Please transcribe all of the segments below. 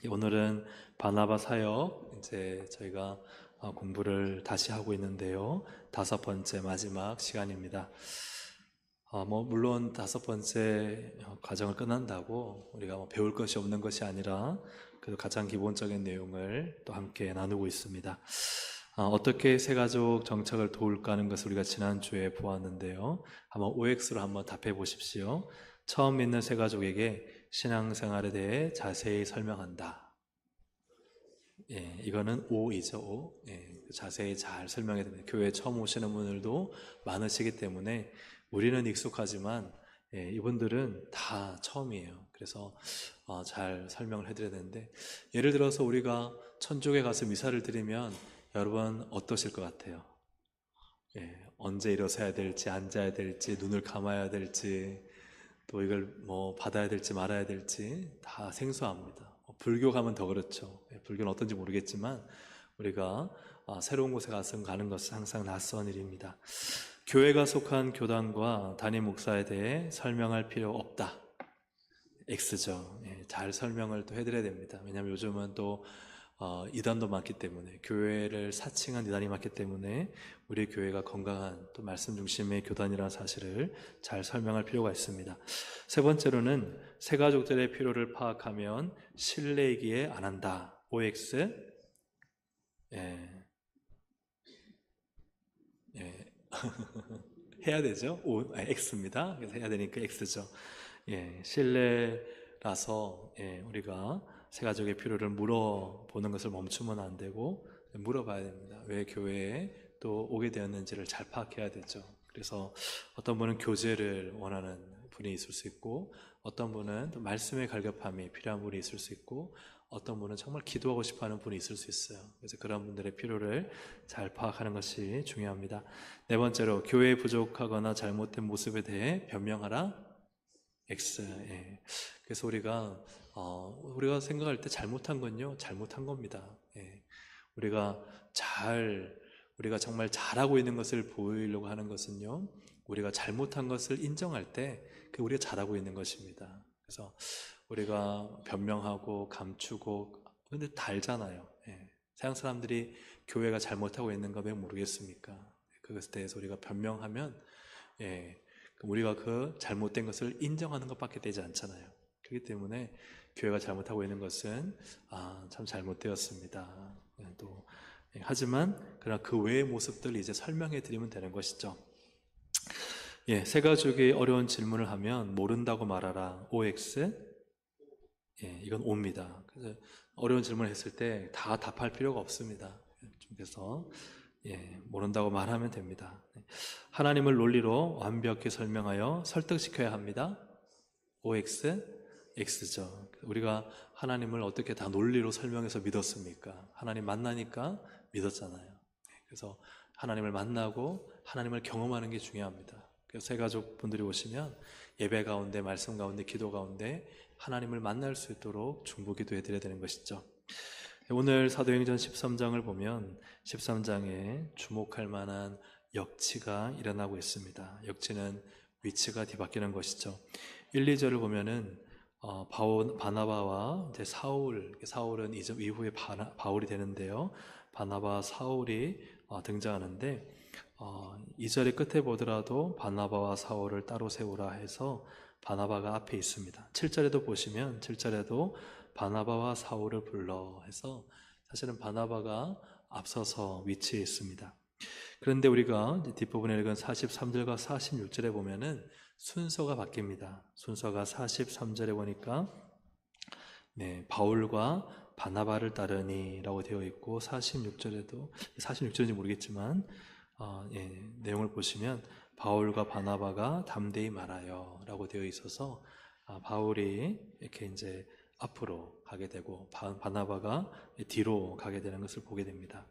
오늘은 바나바 사역 이제 저희가 공부를 다시 하고 있는데요. 5번째 마지막 시간입니다. 물론 5번째 과정을 끝난다고 우리가 배울 것이 없는 것이 아니라 그 가장 기본적인 내용을 또 함께 나누고 있습니다. 어떻게 새가족 정착을 도울까 하는 것을 우리가 지난주에 보았는데요. 한번 OX로 한번 답해 보십시오. 처음 믿는 새가족에게 신앙생활에 대해 자세히 설명한다. 예, 이거는 O이죠, O. 예, 자세히 잘 설명해야 됩니다. 교회 처음 오시는 분들도 많으시기 때문에 우리는 익숙하지만 이분들은 다 처음이에요. 그래서 잘 설명을 해드려야 되는데, 예를 들어서 우리가 천주교에 가서 미사를 드리면 여러분 어떠실 것 같아요? 언제 일어서야 될지, 앉아야 될지, 눈을 감아야 될지, 또 이걸 받아야 될지 말아야 될지 다 생소합니다. 불교 가면 더 그렇죠. 불교는 어떤지 모르겠지만 우리가 새로운 곳에 가서 가는 것은 항상 낯선 일입니다. 교회가 속한 교단과 담임 목사에 대해 설명할 필요 없다. X죠. 잘 설명을 또 해드려야 됩니다. 왜냐하면 요즘은 또 이단도 많기 때문에, 교회를 사칭한 이단이 많기 때문에 우리 교회가 건강한 또 말씀 중심의 교단이라는 사실을 잘 설명할 필요가 있습니다. 세 번째로는 새가족들의 필요를 파악하면 실례이기에 안 한다. OX. 해야 되죠. X입니다. 그래서 해야 되니까 X죠. 신뢰라서 우리가 새가족의 필요를 물어보는 것을 멈추면 안 되고 물어봐야 됩니다. 왜 교회에 또 오게 되었는지를 잘 파악해야 되죠. 그래서 어떤 분은 교제를 원하는 분이 있을 수 있고, 어떤 분은 또 말씀의 갈급함이 필요한 분이 있을 수 있고, 어떤 분은 정말 기도하고 싶어하는 분이 있을 수 있어요. 그래서 그런 분들의 필요를 잘 파악하는 것이 중요합니다. 네 번째로, 교회에 부족하거나 잘못된 모습에 대해 변명하라. X. 그래서 우리가 생각할 때 잘못한 건요, 잘못한 겁니다. 우리가 우리가 정말 잘하고 있는 것을 보이려고 하는 것은요, 우리가 잘못한 것을 인정할 때 우리가 잘하고 있는 것입니다. 그래서 우리가 변명하고 감추고, 근데 다 알잖아요. 서양 사람들이 교회가 잘못하고 있는 거 왜 모르겠습니까? 그것에 대해서 우리가 변명하면 우리가 그 잘못된 것을 인정하는 것밖에 되지 않잖아요. 그렇기 때문에 교회가 잘못하고 있는 것은 참 잘못되었습니다. 하지만 그러나 그 외의 모습들을 이제 설명해 드리면 되는 것이죠. 새 가족이 어려운 질문을 하면 모른다고 말하라. OX. 이건 O입니다. 그래서 어려운 질문을 했을 때 다 답할 필요가 없습니다. 그래서 모른다고 말하면 됩니다. 하나님을 논리로 완벽히 설명하여 설득시켜야 합니다. OX, X죠. 우리가 하나님을 어떻게 다 논리로 설명해서 믿었습니까? 하나님 만나니까 믿었잖아요. 그래서 하나님을 만나고 하나님을 경험하는 게 중요합니다. 그래서 새가족분들이 오시면 예배 가운데, 말씀 가운데, 기도 가운데 하나님을 만날 수 있도록 중보기도 해드려야 되는 것이죠. 오늘 사도행전 13장을 보면 13장에 주목할 만한 역치가 일어나고 있습니다. 역치는 위치가 뒤바뀌는 것이죠. 1, 2절을 보면은 바나바와 이제 사울은 이후에 바울이 되는데요. 바나바와 사울이 등장하는데 2절의 끝에 보더라도 바나바와 사울을 따로 세우라 해서 바나바가 앞에 있습니다. 7절에도 보시면 7절에도 바나바와 사울을 불러 해서 사실은 바나바가 앞서서 위치해 있습니다. 그런데 우리가 뒷부분에 읽은 43절과 46절에 보면은 순서가 바뀝니다. 순서가 43절에 보니까 바울과 바나바를 따르니 라고 되어 있고, 46절인지 모르겠지만 내용을 보시면 바울과 바나바가 담대히 말하여 라고 되어 있어서 바울이 이렇게 이제 앞으로 가게 되고 바나바가 뒤로 가게 되는 것을 보게 됩니다.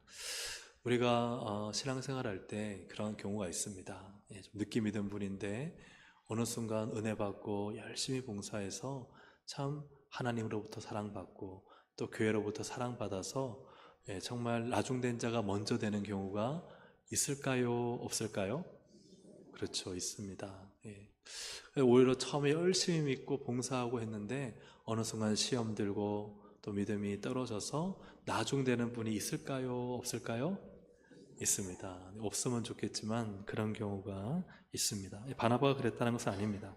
우리가 신앙생활 할 때 그런 경우가 있습니다. 좀 늦게 믿은 분인데 어느 순간 은혜 받고 열심히 봉사해서 참 하나님으로부터 사랑받고 또 교회로부터 사랑받아서 정말 나중된 자가 먼저 되는 경우가 있을까요? 없을까요? 그렇죠, 있습니다. 오히려 처음에 열심히 믿고 봉사하고 했는데 어느 순간 시험 들고 또 믿음이 떨어져서 나중되는 분이 있을까요? 없을까요? 있습니다. 없으면 좋겠지만 그런 경우가 있습니다. 바나바가 그랬다는 것은 아닙니다.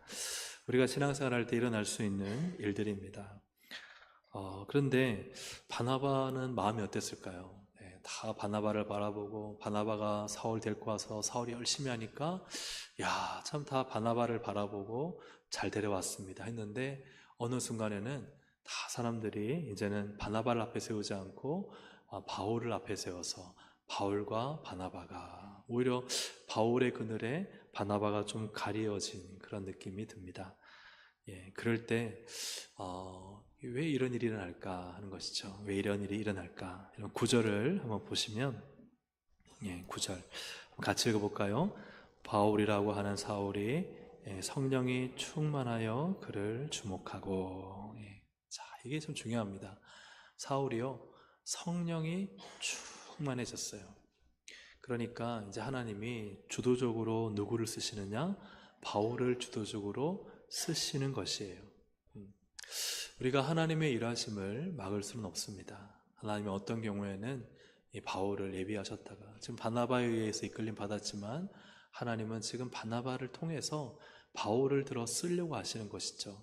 우리가 신앙생활할 때 일어날 수 있는 일들입니다. 그런데 바나바는 마음이 어땠을까요? 다 바나바를 바라보고 바나바가 사울 데리고 와서 사울이 열심히 하니까 야, 참 다 바나바를 바라보고 잘 데려왔습니다 했는데 어느 순간에는 다 사람들이 이제는 바나바를 앞에 세우지 않고 바울을 앞에 세워서 바울과 바나바가 오히려 바울의 그늘에 바나바가 좀 가려진 그런 느낌이 듭니다. 그럴 때 왜 이런 일이 일어날까 하는 것이죠. 왜 이런 일이 일어날까? 이런 구절을 한번 보시면 9절 같이 읽어볼까요? 바울이라고 하는 사울이 성령이 충만하여 그를 주목하고 자, 이게 좀 중요합니다. 사울이요 성령이 충만해졌어요. 그러니까 이제 하나님이 주도적으로 누구를 쓰시느냐? 바울을 주도적으로 쓰시는 것이에요. 우리가 하나님의 일하심을 막을 수는 없습니다. 하나님이 어떤 경우에는 이 바울을 예비하셨다가 지금 바나바에 의해서 이끌림 받았지만 하나님은 지금 바나바를 통해서 바울을 들어 쓰려고 하시는 것이죠.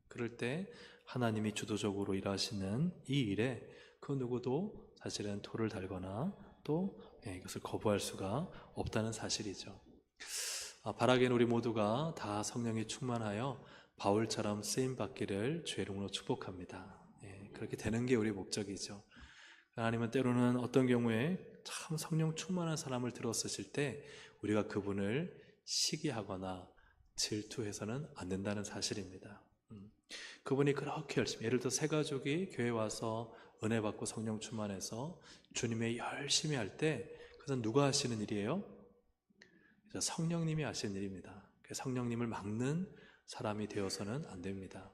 그럴 때 하나님이 주도적으로 일하시는 이 일에 그 누구도 사실은 돌을 달거나 또 이것을 거부할 수가 없다는 사실이죠. 바라기는 우리 모두가 다 성령이 충만하여 바울처럼 쓰임받기를 주의 이름으로 축복합니다. 그렇게 되는 게 우리의 목적이죠. 하나님은 때로는 어떤 경우에 참 성령 충만한 사람을 들어 쓰실 때 우리가 그분을 시기하거나 질투해서는 안 된다는 사실입니다. 그분이 그렇게 열심히, 예를 들어 새 가족이 교회 와서 은혜 받고 성령 충만해서 주님의 열심히 할 때 그것은 누가 하시는 일이에요? 성령님이 하시는 일입니다. 성령님을 막는 사람이 되어서는 안 됩니다.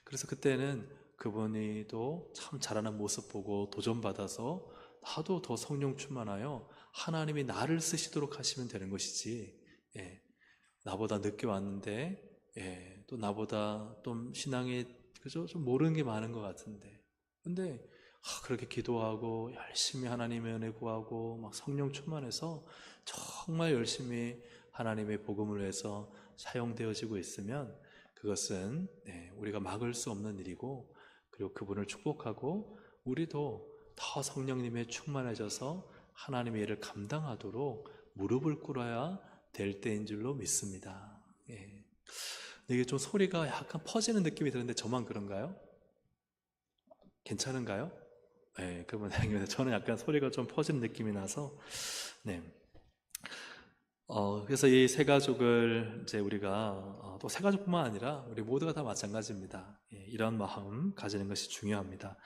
그래서 그때는 그분이 또 참 잘하는 모습 보고 도전받아서 나도 더 성령 충만하여 하나님이 나를 쓰시도록 하시면 되는 것이지, 나보다 늦게 왔는데 또 나보다 좀 신앙에 그죠? 좀 모르는 게 많은 것 같은데 근데 그렇게 기도하고 열심히 하나님의 은혜 구하고 막 성령 충만해서 정말 열심히 하나님의 복음을 위해서 사용되어지고 있으면 그것은 우리가 막을 수 없는 일이고 그리고 그분을 축복하고 우리도 더 성령님의 충만해져서 하나님의 일을 감당하도록 무릎을 꿇어야 될 때인 줄로 믿습니다. 이게 좀 소리가 약간 퍼지는 느낌이 드는데 저만 그런가요? 괜찮은가요? 그러면 다행입니다. 저는 약간 소리가 좀 퍼지는 느낌이 나서 그래서 이 세 가족을 이제 우리가 또 세 가족뿐만 아니라 우리 모두가 다 마찬가지입니다. 이런 마음 가지는 것이 중요합니다.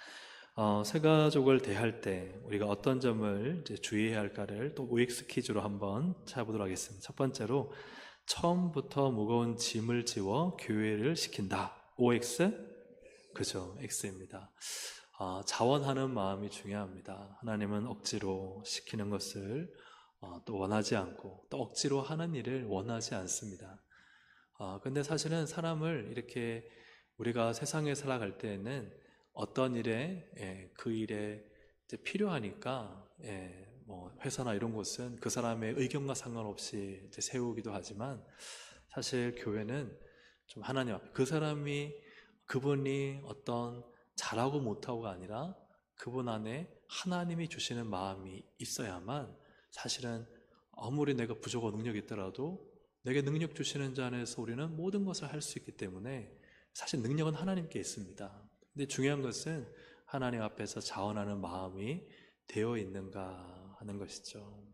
세 가족을 대할 때 우리가 어떤 점을 이제 주의해야 할까를 또 OX 퀴즈로 한번 찾아보도록 하겠습니다. 첫 번째로 처음부터 무거운 짐을 지워 교회를 시킨다. OX? 그죠, X입니다. 자원하는 마음이 중요합니다. 하나님은 억지로 시키는 것을 또 원하지 않고 또 억지로 하는 일을 원하지 않습니다. 근데 사실은 사람을 이렇게 우리가 세상에 살아갈 때에는 어떤 일에 그 일에 이제 필요하니까 뭐 회사나 이런 곳은 그 사람의 의견과 상관없이 이제 세우기도 하지만 사실 교회는 좀 하나님 앞에 그분이 어떤 잘하고 못하고가 아니라 그분 안에 하나님이 주시는 마음이 있어야만 사실은 아무리 내가 부족하고 능력이 있더라도 내게 능력 주시는 자 안에서 우리는 모든 것을 할 수 있기 때문에 사실 능력은 하나님께 있습니다. 근데 중요한 것은 하나님 앞에서 자원하는 마음이 되어 있는가 하는 것이죠.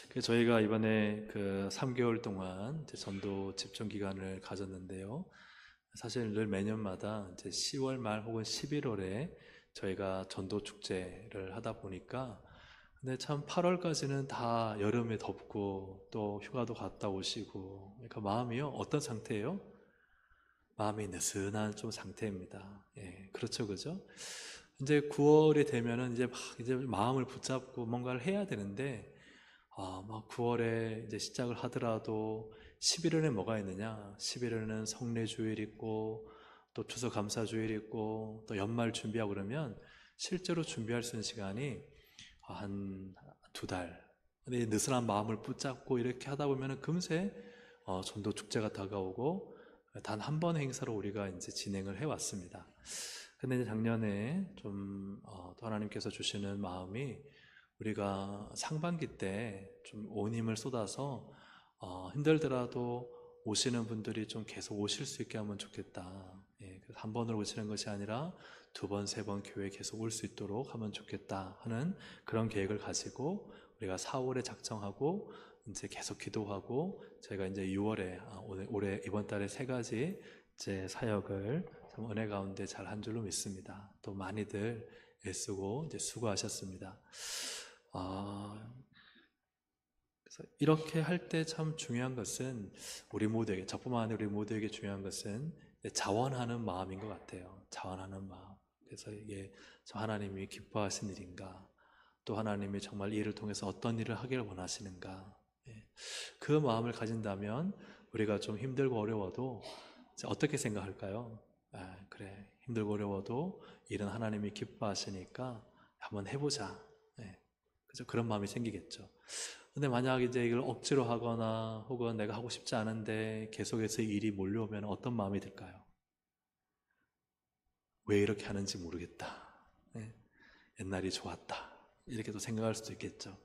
그래서 저희가 이번에 그 3개월 동안 전도 집중 기간을 가졌는데요. 사실 늘 매년마다 이제 10월 말 혹은 11월에 저희가 전도 축제를 하다 보니까 근데 참 8월까지는 다 여름에 덥고 또 휴가도 갔다 오시고 그러니까 마음이요 어떤 상태예요? 마음이 느슨한 좀 상태입니다. 그렇죠, 그죠? 이제 9월이 되면은 이제 마음을 붙잡고 뭔가를 해야 되는데 막 9월에 이제 시작을 하더라도 11월에 뭐가 있느냐? 11월에는 성례 주일 있고 또 추수감사주일 있고 또 연말 준비하고 그러면 실제로 준비할 수 있는 시간이 한 2달. 근데 이 느슨한 마음을 붙잡고 이렇게 하다 보면은 금세 전도 축제가 다가오고 단 한 번의 행사로 우리가 이제 진행을 해왔습니다. 근데 이제 작년에 또 하나님께서 주시는 마음이 우리가 상반기 때 좀 온 힘을 쏟아서 힘들더라도 오시는 분들이 좀 계속 오실 수 있게 하면 좋겠다. 예, 그래서 한 번으로 오시는 것이 아니라 2번, 3번 교회에 계속 올 수 있도록 하면 좋겠다 하는 그런 계획을 가지고 우리가 4월에 작정하고 이제 계속 기도하고 저희가 이제 6월에 올해 이번 달에 3가지 이제 사역을 참 은혜 가운데 잘 한 줄로 믿습니다. 또 많이들 애쓰고 이제 수고하셨습니다. 그래서 이렇게 할 때 참 중요한 것은 우리 모두에게, 저뿐만 아니라 우리 모두에게 중요한 것은 자원하는 마음인 것 같아요. 자원하는 마음. 그래서 이게 저 하나님이 기뻐하신 일인가, 또 하나님이 정말 이 일을 통해서 어떤 일을 하기를 원하시는가. 그 마음을 가진다면 우리가 좀 힘들고 어려워도 어떻게 생각할까요? 그래, 힘들고 어려워도 일은 하나님이 기뻐하시니까 한번 해보자. 그죠? 그런 마음이 생기겠죠. 근데 만약 이제 이걸 억지로 하거나 혹은 내가 하고 싶지 않은데 계속해서 일이 몰려오면 어떤 마음이 들까요? 왜 이렇게 하는지 모르겠다. 옛날이 좋았다. 이렇게 또 생각할 수도 있겠죠.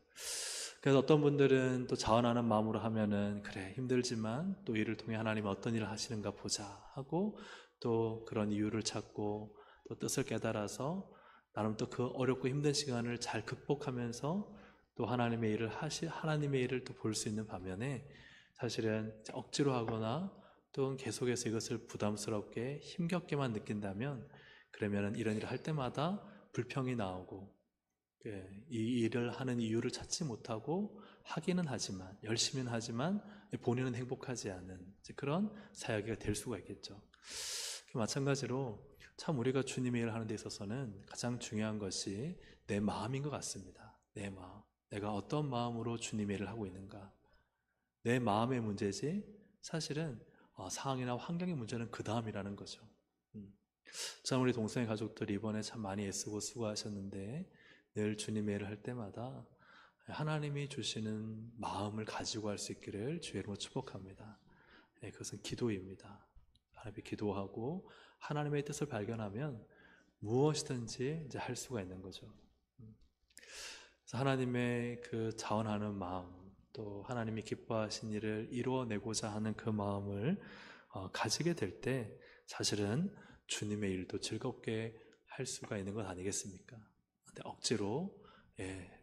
그래서 어떤 분들은 또 자원하는 마음으로 하면은 그래 힘들지만 또 이를 통해 하나님이 어떤 일을 하시는가 보자 하고 또 그런 이유를 찾고 또 뜻을 깨달아서 나름 또 그 어렵고 힘든 시간을 잘 극복하면서 또 하나님의 일을 또 볼 수 있는 반면에 사실은 억지로 하거나 또 계속해서 이것을 부담스럽게 힘겹게만 느낀다면 그러면은 이런 일을 할 때마다 불평이 나오고 이 일을 하는 이유를 찾지 못하고 하기는 하지만 열심히는 하지만 본인은 행복하지 않은 그런 사역이 될 수가 있겠죠. 마찬가지로 참 우리가 주님의 일을 하는 데 있어서는 가장 중요한 것이 내 마음인 것 같습니다. 내 마음. 내가 어떤 마음으로 주님의 일을 하고 있는가. 내 마음의 문제지 사실은 상황이나 환경의 문제는 그 다음이라는 거죠. 참 우리 동성애 가족들이 이번에 참 많이 애쓰고 수고하셨는데 늘 주님의 일을 할 때마다 하나님이 주시는 마음을 가지고 할 수 있기를 주의 이름으로 축복합니다. 그것은 기도입니다. 하나님께 기도하고 하나님의 뜻을 발견하면 무엇이든지 이제 할 수가 있는 거죠. 그래서 하나님의 그 자원하는 마음, 또 하나님이 기뻐하신 일을 이루어내고자 하는 그 마음을 가지게 될 때 사실은 주님의 일도 즐겁게 할 수가 있는 것 아니겠습니까? 근데 억지로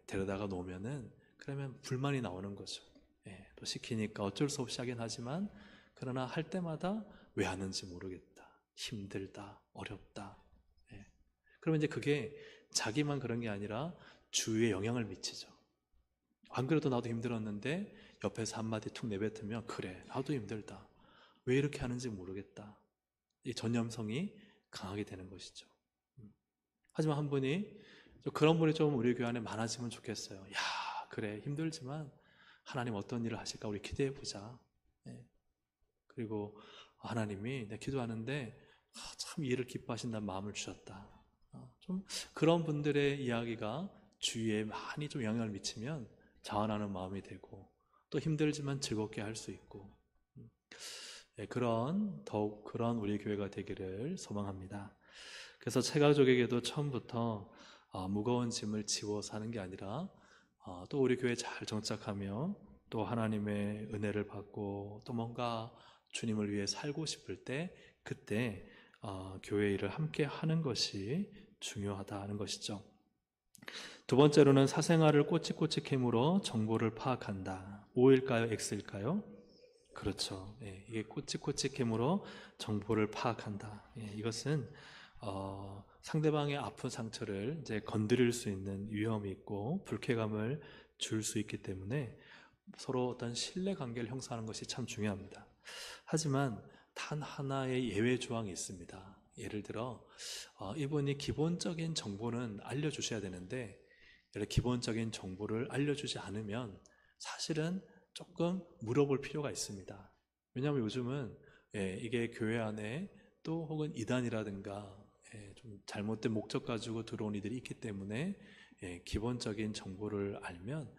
데려다가 놓으면은 그러면 불만이 나오는 거죠. 또 시키니까 어쩔 수 없이 하긴 하지만 그러나 할 때마다 왜 하는지 모르겠다. 힘들다. 어렵다. 그러면 이제 그게 자기만 그런 게 아니라 주위에 영향을 미치죠. 안 그래도 나도 힘들었는데 옆에서 한마디 툭 내뱉으면 그래 나도 힘들다. 왜 이렇게 하는지 모르겠다. 이 전염성이 강하게 되는 것이죠. 하지만 한 분이 그런 분이 좀 우리 교회 안에 많아지면 좋겠어요. 야 그래 힘들지만 하나님 어떤 일을 하실까 우리 기대해 보자. 그리고 하나님이 내가 기도하는데 참 이 일을 기뻐하신다는 마음을 주셨다. 좀 그런 분들의 이야기가 주위에 많이 좀 영향을 미치면 자원하는 마음이 되고 또 힘들지만 즐겁게 할 수 있고 더욱 그런 우리 교회가 되기를 소망합니다. 그래서 최가족에게도 처음부터 무거운 짐을 지워서 하는 게 아니라 또 우리 교회에 잘 정착하며 또 하나님의 은혜를 받고 또 뭔가 주님을 위해 살고 싶을 때 그때 교회 일을 함께 하는 것이 중요하다는 것이죠. 두 번째로는 사생활을 꼬치꼬치 캐물어 정보를 파악한다. O일까요? X일까요? 그렇죠. 이게 꼬치꼬치 캐물어 정보를 파악한다. 이것은 상대방의 아픈 상처를 이제 건드릴 수 있는 위험이 있고 불쾌감을 줄 수 있기 때문에 서로 어떤 신뢰 관계를 형성하는 것이 참 중요합니다. 하지만 단 하나의 예외 조항이 있습니다. 예를 들어 이분이 기본적인 정보는 알려주셔야 되는데 기본적인 정보를 알려주지 않으면 사실은 조금 물어볼 필요가 있습니다. 왜냐하면 요즘은 이게 교회 안에 또 혹은 이단이라든가 좀 잘못된 목적 가지고 들어온 이들이 있기 때문에 기본적인 정보를 알면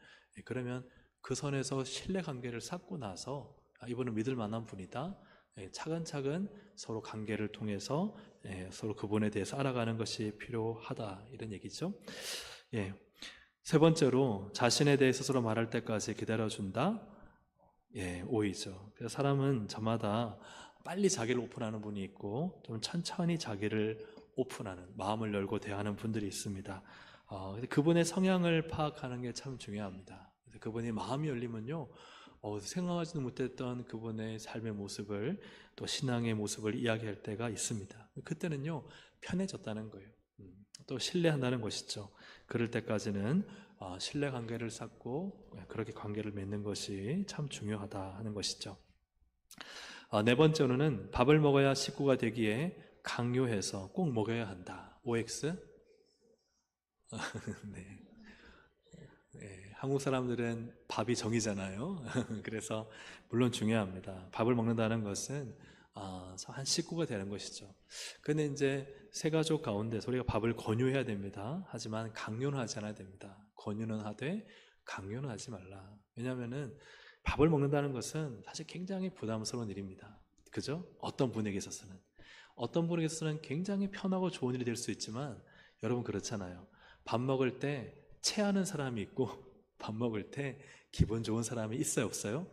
그러면 그 선에서 신뢰관계를 쌓고 나서 이분은 믿을 만한 분이다. 차근차근 서로 관계를 통해서 서로 그분에 대해서 알아가는 것이 필요하다, 이런 얘기죠. 세 번째로 자신에 대해 스스로 말할 때까지 기다려준다. 오이죠. 그래서 사람은 저마다 빨리 자기를 오픈하는 분이 있고 좀 천천히 자기를 오픈하는, 마음을 열고 대하는 분들이 있습니다. 그분의 성향을 파악하는 게 참 중요합니다. 그래서 그분이 마음이 열리면요, 생각하지도 못했던 그분의 삶의 모습을, 또 신앙의 모습을 이야기할 때가 있습니다. 그때는요, 편해졌다는 거예요. 또 신뢰한다는 것이죠. 그럴 때까지는 신뢰관계를 쌓고 그렇게 관계를 맺는 것이 참 중요하다 하는 것이죠. 네 번째로는 밥을 먹어야 식구가 되기에 강요해서 꼭 먹여야 한다. OX? 네. 한국 사람들은 밥이 정이잖아요. 그래서 물론 중요합니다. 밥을 먹는다는 것은 한 식구가 되는 것이죠. 근데 이제 세 가족 가운데서 우리가 밥을 권유해야 됩니다. 하지만 강요는 하지 않아야 됩니다. 권유는 하되 강요는 하지 말라. 왜냐하면은 밥을 먹는다는 것은 사실 굉장히 부담스러운 일입니다. 그죠? 어떤 분에게 있어서는 굉장히 편하고 좋은 일이 될 수 있지만, 여러분 그렇잖아요. 밥 먹을 때 체하는 사람이 있고 밥 먹을 때 기분 좋은 사람이 있어요, 없어요?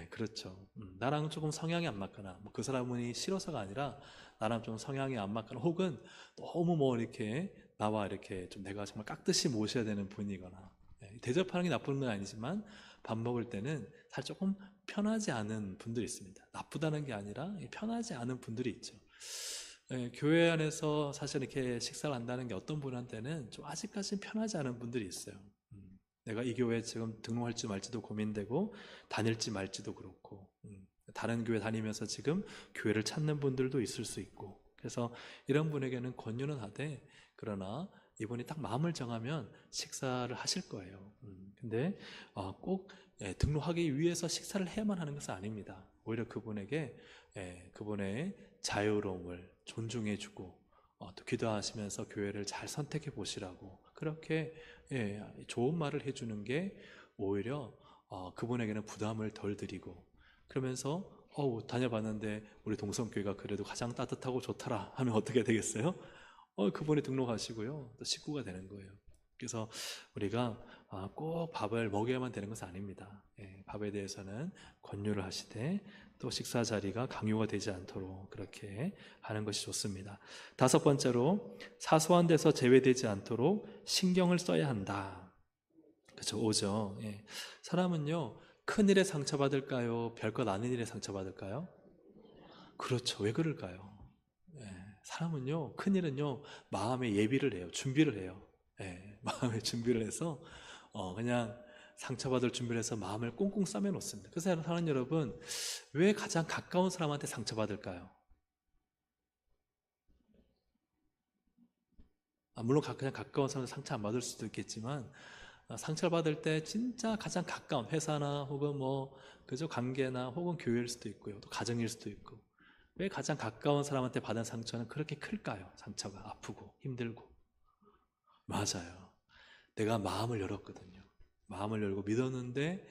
그렇죠. 나랑 조금 성향이 안 맞거나, 그 사람이 싫어서가 아니라 나랑 좀 성향이 안 맞거나, 혹은 너무 뭐 이렇게 나와 이렇게 좀 내가 정말 깍듯이 모셔야 되는 분이거나, 대접하는 게 나쁜 건 아니지만 밥 먹을 때는 사실 조금 편하지 않은 분들이 있습니다. 나쁘다는 게 아니라 편하지 않은 분들이 있죠. 교회 안에서 사실 이렇게 식사를 한다는 게 어떤 분한테는 좀 아직까지는 편하지 않은 분들이 있어요. 내가 이 교회에 지금 등록할지 말지도 고민되고 다닐지 말지도 그렇고, 다른 교회 다니면서 지금 교회를 찾는 분들도 있을 수 있고, 그래서 이런 분에게는 권유는 하되, 그러나 이분이 딱 마음을 정하면 식사를 하실 거예요. 근데 꼭 등록하기 위해서 식사를 해야만 하는 것은 아닙니다. 오히려 그분에게 그분의 자유로움을 존중해주고, 또 기도하시면서 교회를 잘 선택해 보시라고 그렇게 좋은 말을 해주는 게 오히려 그분에게는 부담을 덜 드리고, 그러면서 다녀봤는데 우리 동성교회가 그래도 가장 따뜻하고 좋더라 하면 어떻게 되겠어요? 그분이 등록하시고요, 또 식구가 되는 거예요. 그래서 우리가 꼭 밥을 먹여야만 되는 것은 아닙니다. 밥에 대해서는 권유를 하시되 또 식사 자리가 강요가 되지 않도록 그렇게 하는 것이 좋습니다. 다섯 번째로 사소한 데서 제외되지 않도록 신경을 써야 한다. 그렇죠, 오죠. 사람은요, 큰 일에 상처받을까요? 별것 아닌 일에 상처받을까요? 그렇죠. 왜 그럴까요? 사람은요, 큰 일은요, 마음의 예비를 해요. 준비를 해요. 마음의 준비를 해서 그냥 상처받을 준비를 해서 마음을 꽁꽁 싸매 놓습니다. 그래서 사는 여러분, 왜 가장 가까운 사람한테 상처받을까요? 물론 그냥 가까운 사람한테 상처 안 받을 수도 있겠지만, 상처를 받을 때 진짜 가장 가까운 회사나 혹은 뭐 그저 관계나 혹은 교회일 수도 있고요, 또 가정일 수도 있고, 왜 가장 가까운 사람한테 받은 상처는 그렇게 클까요? 상처가 아프고 힘들고. 맞아요. 내가 마음을 열었거든요. 마음을 열고 믿었는데,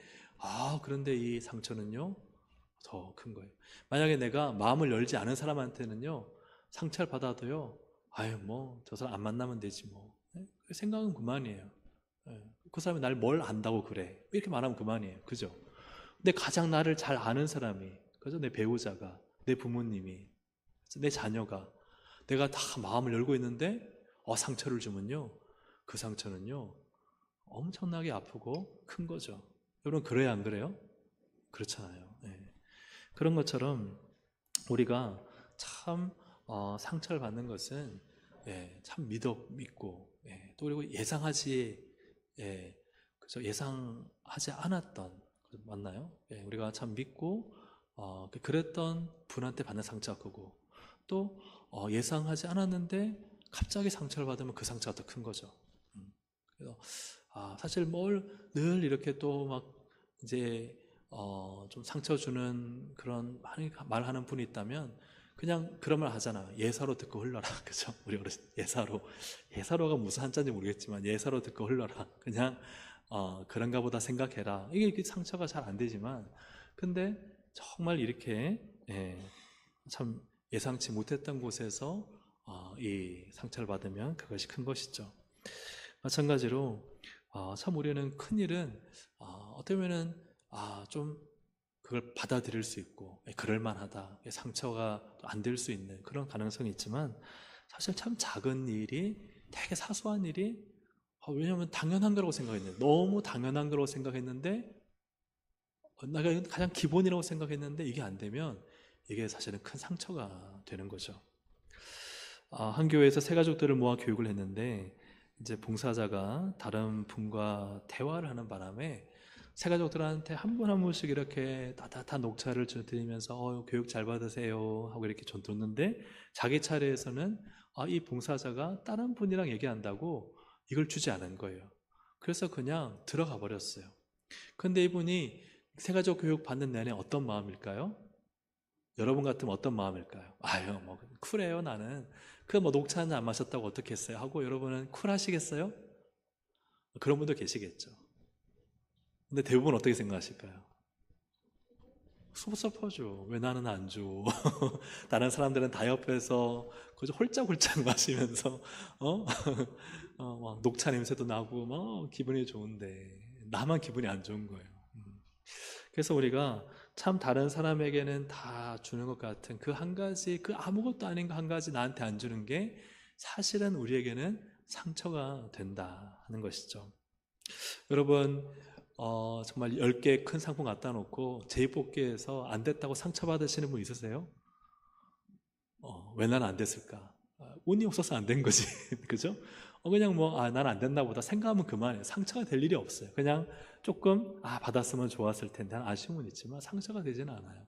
그런데 이 상처는요, 더 큰 거예요. 만약에 내가 마음을 열지 않은 사람한테는요, 상처를 받아도요, 뭐, 저 사람 안 만나면 되지 뭐. 그 생각은 그만이에요. 그 사람이 날 뭘 안다고 그래. 이렇게 말하면 그만이에요. 그죠? 근데 가장 나를 잘 아는 사람이, 그죠? 내 배우자가, 내 부모님이, 내 자녀가, 내가 다 마음을 열고 있는데, 상처를 주면요, 그 상처는요, 엄청나게 아프고 큰 거죠. 여러분, 그래야 안 그래요? 그렇잖아요. 그런 것처럼 우리가 참 상처를 받는 것은 참 믿고, 또 그리고 그죠? 예상하지 않았던, 맞나요? 우리가 참 믿고 그랬던 분한테 받는 상처가 크고, 또 예상하지 않았는데 갑자기 상처를 받으면 그 상처가 더 큰 거죠. 그래서 사실 뭘 늘 이렇게 또 막 이제 좀 상처 주는 그런 말하는 분이 있다면, 그냥 그런 말 하잖아. 예사로 듣고 흘러라. 그죠? 우리 어르신 예사로가 무슨 한자인지 모르겠지만 예사로 듣고 흘러라. 그냥 그런가 보다 생각해라. 이게 상처가 잘 안 되지만 근데 정말 이렇게 참 예상치 못했던 곳에서 이 상처를 받으면 그것이 큰 것이죠. 마찬가지로 참 우리는 큰 일은 어떻게 보면은 좀 그걸 받아들일 수 있고 그럴 만하다, 상처가 안 될 수 있는 그런 가능성이 있지만 사실 참 작은 일이 되게 사소한 일이 왜냐하면 당연한 거라고 생각했는데 너무 당연한 거라고 생각했는데 내가 가장 기본이라고 생각했는데 이게 안 되면 이게 사실은 큰 상처가 되는 거죠. 한 교회에서 세 가족들을 모아 교육을 했는데 이제 봉사자가 다른 분과 대화를 하는 바람에 세 가족들한테 한 분 한 분씩 이렇게 따뜻한 녹차를 드리면서 교육 잘 받으세요 하고 이렇게 줬는데 자기 차례에서는 이 봉사자가 다른 분이랑 얘기한다고 이걸 주지 않은 거예요. 그래서 그냥 들어가 버렸어요. 근데 이분이 세 가족 교육 받는 내내 어떤 마음일까요? 여러분 같으면 어떤 마음일까요? 아유, 뭐 쿨해요 나는. 그 뭐 녹차 한 잔 안 마셨다고 어떻게 했어요? 하고 여러분은 쿨하시겠어요? 그런 분도 계시겠죠. 근데 대부분 어떻게 생각하실까요? 섭섭하죠. 왜 나는 안 줘? 다른 사람들은 다 옆에서 그저 홀짝홀짝 마시면서 막 녹차 냄새도 나고 막 기분이 좋은데 나만 기분이 안 좋은 거예요. 그래서 우리가 참 다른 사람에게는 다 주는 것 같은 그 한 가지, 그 아무것도 아닌 거 한 가지 나한테 안 주는 게 사실은 우리에게는 상처가 된다 하는 것이죠. 여러분 정말 10개 큰 상품 갖다 놓고 제입뽑기에서 안 됐다고 상처받으시는 분 있으세요? 왜 나는 안 됐을까? 운이 없어서 안 된 거지. 그죠? 그냥 나는 안 됐나 보다 생각하면 그만해요. 상처가 될 일이 없어요. 그냥 조금 받았으면 좋았을 텐데 하는 아쉬움은 있지만 상처가 되지는 않아요.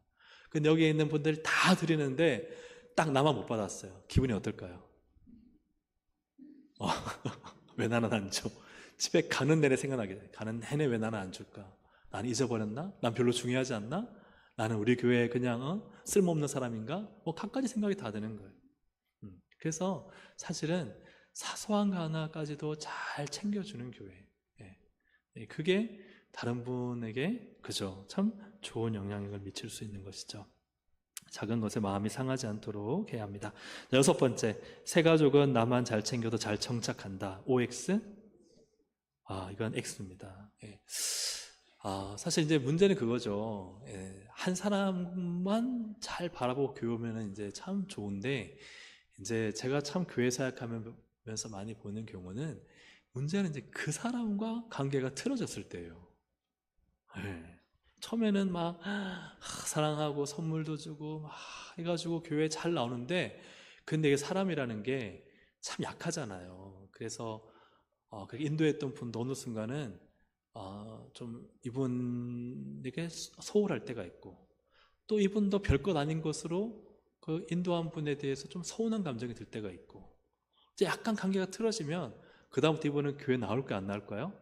근데 여기에 있는 분들 다 드리는데 딱 나만 못 받았어요. 기분이 어떨까요? 왜 나는 안 줘? 집에 가는 내내 생각나게 돼. 가는 내내 왜 나는 안 줄까? 난 잊어버렸나? 난 별로 중요하지 않나? 나는 우리 교회에 그냥 쓸모없는 사람인가? 갖가지 생각이 다 드는 거예요. 그래서 사실은 사소한 거 하나까지도 잘 챙겨주는 교회. 그게 다른 분에게 그죠? 참 좋은 영향력을 미칠 수 있는 것이죠. 작은 것에 마음이 상하지 않도록 해야 합니다. 6번째, 새 가족은 나만 잘 챙겨도 잘 청착한다. OX? 이건 X입니다. 사실 이제 문제는 그거죠. 한 사람만 잘 바라보고 교우면 이제 참 좋은데, 이제 제가 참 교회 사역하면서 많이 보는 경우는 문제는 이제 그 사람과 관계가 틀어졌을 때예요. 처음에는 막 사랑하고 선물도 주고 막 해가지고 교회에 잘 나오는데 근데 이게 사람이라는 게 참 약하잖아요. 그래서 인도했던 분도 어느 순간은 좀 이분에게 소홀할 때가 있고 또 이분도 별것 아닌 것으로 그 인도한 분에 대해서 좀 서운한 감정이 들 때가 있고 이제 약간 관계가 틀어지면 그 다음부터 이분은 교회 나올까요? 안 나올까요?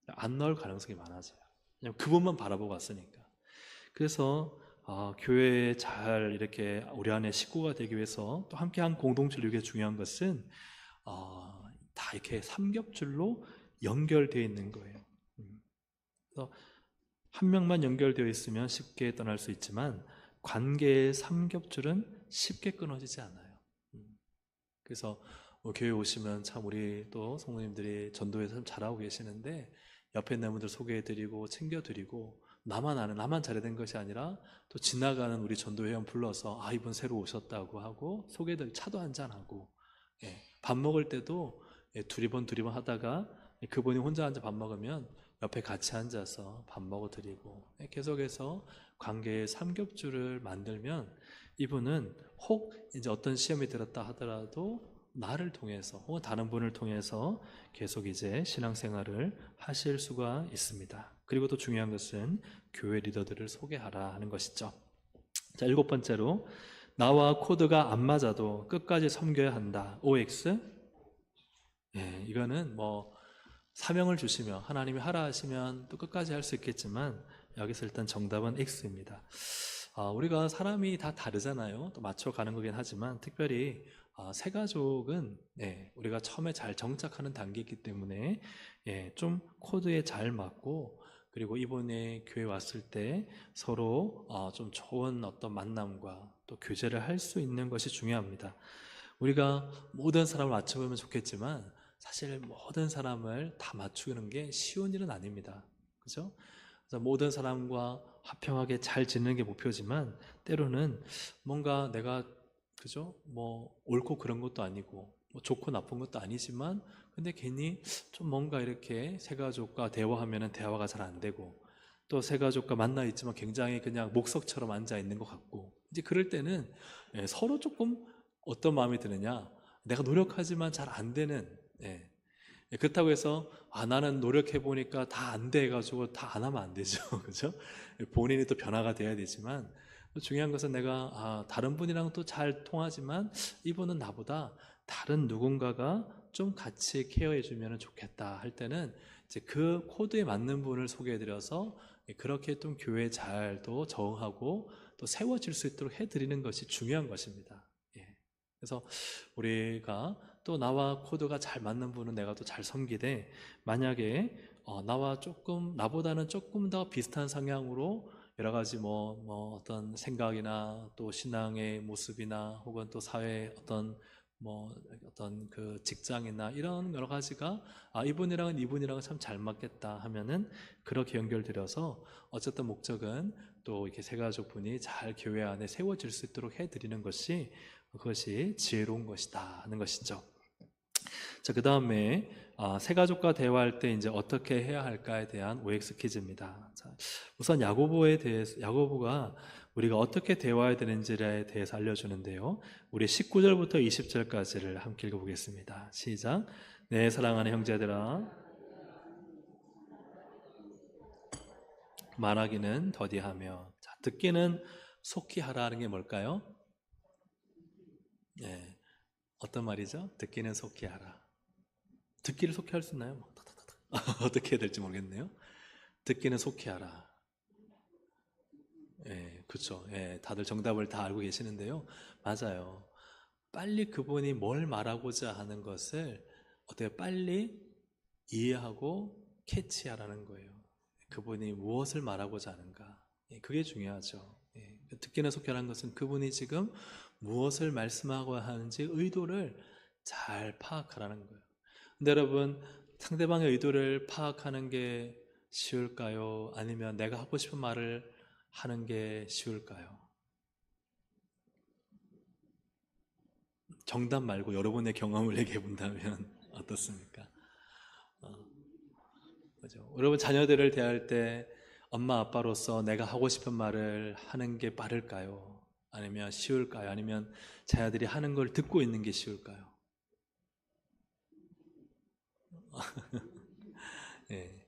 안 나올 가능성이 많아져요. 왜냐면 그분만 바라보고 왔으니까. 그래서 교회에 잘 이렇게 우리 안에 식구가 되기 위해서 또 함께한 공동체를 위해 중요한 것은 다 이렇게 삼겹줄로 연결되어 있는 거예요. 그래서 한 명만 연결되어 있으면 쉽게 떠날 수 있지만 관계의 삼겹줄은 쉽게 끊어지지 않아요. 그래서 교회 오시면 참 우리 또 성도님들이 전도에서 참 잘하고 계시는데 옆에 있는 분들 소개해드리고 챙겨드리고 나만 아는 나만 잘된 것이 아니라 또 지나가는 우리 전도회원 불러서 이분 새로 오셨다고 하고 소개해드리고 차도 한잔하고 밥 먹을 때도 두리번 하다가 그분이 혼자 앉아 밥 먹으면 옆에 같이 앉아서 밥 먹어드리고 계속해서 관계의 삼겹줄을 만들면 이분은 혹 이제 어떤 시험이 들었다 하더라도 나를 통해서 혹은 다른 분을 통해서 계속 이제 신앙생활을 하실 수가 있습니다. 그리고 또 중요한 것은 교회 리더들을 소개하라 하는 것이죠. 자, 7번째로 나와 코드가 안 맞아도 끝까지 섬겨야 한다. OX? 이거는 사명을 주시면 하나님이 하라 하시면 또 끝까지 할 수 있겠지만 여기서 일단 정답은 X입니다. 우리가 사람이 다 다르잖아요. 또 맞춰가는 거긴 하지만 특별히 새가족은 우리가 처음에 잘 정착하는 단계이기 때문에 좀 코드에 잘 맞고 그리고 이번에 교회 왔을 때 서로 좀 좋은 어떤 만남과 또 교제를 할 수 있는 것이 중요합니다. 우리가 모든 사람을 맞춰보면 좋겠지만 사실 모든 사람을 다 맞추는 게 쉬운 일은 아닙니다. 그죠? 그래서 모든 사람과 화평하게 잘 지내는 게 목표지만 때로는 뭔가 내가 그죠? 뭐 옳고 그런 것도 아니고 뭐 좋고 나쁜 것도 아니지만 근데 괜히 좀 뭔가 이렇게 새가족과 대화하면은 대화가 잘 안 되고 또 새가족과 만나 있지만 굉장히 그냥 목석처럼 앉아 있는 것 같고 이제 그럴 때는 서로 조금 어떤 마음이 드느냐 내가 노력하지만 잘 안 되는 그렇다고 해서 나는 노력해 보니까 다 안 돼 가지고 다 안 하면 안 되죠. 그죠? 본인이 또 변화가 돼야 되지만 중요한 것은 내가 다른 분이랑 또 잘 통하지만 이분은 나보다 다른 누군가가 좀 같이 케어해 주면 좋겠다 할 때는 이제 그 코드에 맞는 분을 소개해 드려서 그렇게 좀 교회에 잘 또 적응하고 또 세워질 수 있도록 해 드리는 것이 중요한 것입니다. 그래서 우리가 또 나와 코드가 잘 맞는 분은 내가 또 잘 섬기되 만약에 나보다는 조금 더 비슷한 성향으로 여러 가지 뭐 어떤 생각이나 또 신앙의 모습이나 혹은 또 사회 어떤 그 직장이나 이런 여러 가지가 이분이랑은 참 잘 맞겠다 하면은 그렇게 연결드려서 어쨌든 목적은 또 이렇게 새가족 분이 잘 교회 안에 세워질 수 있도록 해드리는 것이 그것이 지혜로운 것이다 하는 것이죠. 자, 그 다음에 새가족과 대화할 때 이제 어떻게 해야 할까에 대한 OX 퀴즈입니다. 자, 우선 야고보가 우리가 어떻게 대화해야 되는지에 대해서 알려주는데요. 우리 19절부터 20절까지를 함께 읽어보겠습니다. 시작. 내 사랑하는 형제들아, 말하기는 더디하며, 자, 듣기는 속히 하라는 게 뭘까요? 어떤 말이죠? 듣기는 속히 하라. 듣기를 속히 할 수 있나요? 어떻게 해야 될지 모르겠네요. 듣기는 속히 하라. 그렇죠. 다들 정답을 다 알고 계시는데요. 맞아요. 빨리 그분이 뭘 말하고자 하는 것을 어떻게 빨리 이해하고 캐치하라는 거예요. 그분이 무엇을 말하고자 하는가. 그게 중요하죠. 듣기는 속히 하라는 것은 그분이 지금 무엇을 말씀하고 하는지 의도를 잘 파악하라는 거예요. 근데 여러분, 상대방의 의도를 파악하는 게 쉬울까요? 아니면 내가 하고 싶은 말을 하는 게 쉬울까요? 정답 말고 여러분의 경험을 얘기해 본다면 어떻습니까? 그죠? 여러분 자녀들을 대할 때 엄마 아빠로서 내가 하고 싶은 말을 하는 게 빠를까요? 아니면 쉬울까요? 아니면 자녀들이 하는 걸 듣고 있는 게 쉬울까요? 네.